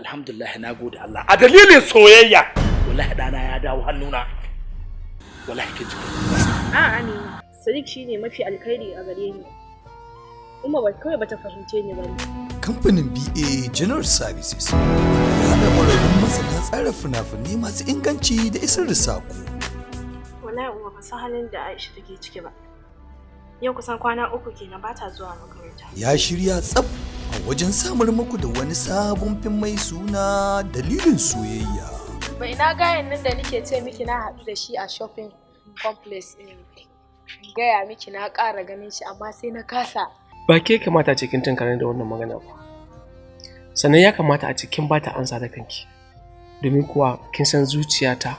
alhamdulillah na gode Allah a dalilin soyayya wallahi dana ya dawo hannuna wallahi kin ji a Amina Sadiq shine mafi alkhairi a gare ni kuma ba kawai bata fahimce ni ba. Kamfanin BA General Services ya haɗa ƙwararrun masana tsara fina-finai masu inganci da isar da saƙo. Wallahi umma ba san halin da Aisha take ciki ba. Yau kusan kwana 3 kenan ba ta zuwa makaranta. Ya shirya tsaf a wajen samar muku da wani sabon fim mai suna Dalilin Soyayya. Ba ina gayan nan da nake ce miki na haɗu da shi a shopping complex ɗin. Gaya miki na ƙara ganin shi amma sai na kasa. Ba ke kamata cikin tunkarin da wannan magana ba. Sannan ya kamata a cikin bata ansa da kanki. Domin kuwa kin san zuciyata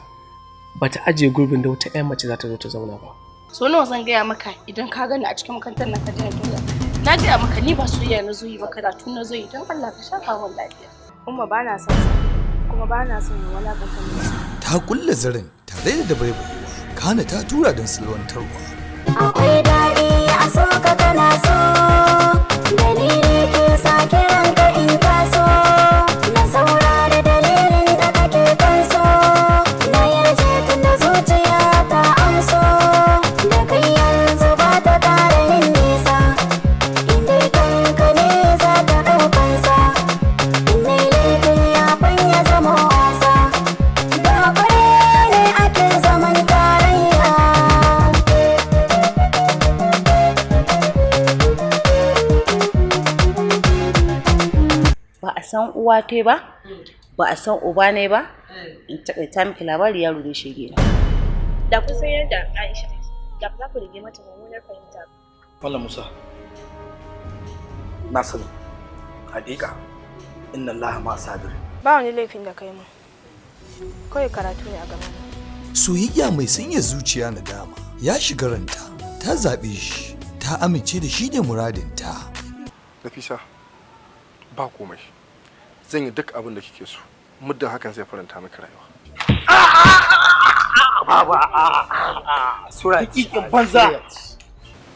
bata ajiye gurbin da wata 'yan mace za ta zo ta zauna ba. So nawa zan gaya maka idan ka gani a cikin makarantar nan ka daina dole. Na gaya maka ni ba soyayya na zo yi ba karatu na zo yi don Allah ka shafa min lafiya. Umma ba na son kuma ba na son wala ka sani. Ta kulle zarin tare da dabaibayewa kana ta tura don silwantarwa. Akwai daɗi a so ka kana so dalili ke sa kiran ka in ka so na saurari dalilin da kake kan so na yarje tun da zuciya ta amso da kai yanzu ba ta ƙara yin nisa inda kanka ne za ta ɗaukansa inda laifin ya fanya zama wasa ba kware ne ake zaman tarayya. Ba a san uwa te ba ba a san uba ne ba in takaita miki labari yaro da shege ne. Da kun san yadda Aisha take da ba za ku rige mata mummunar fahimta ba. Wallah Musa na sani hakika inna Allah ma sabir. Ba wani laifin da kai mun. Kawai karatu ne a gaban mu. Soyayya mai sanya zuciya na dama ya shiga ranta ta zaɓe shi ta amince da shi ne muradinta. Nafisa ba komai zan yi duk abin da kike so muddin hakan zai faranta miki rayuwa. Sura hakikin banza.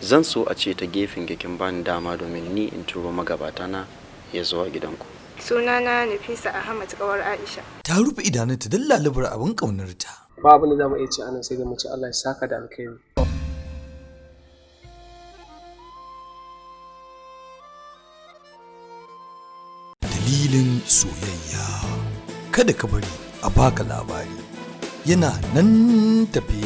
Zan so a ce ta gefen kin bani dama domin ni in turo magabata na ya zuwa gidanku. Sunana Nafisa Ahmad kawar Aisha. Ta rufe idanunta don lalubar abin ƙaunarta. Ba abin da za mu iya ce anan sai da mu ce Allah ya saka da alkhairi. Dalilin soyayya. Kada ka bari a baka labari. Yana nan tafe.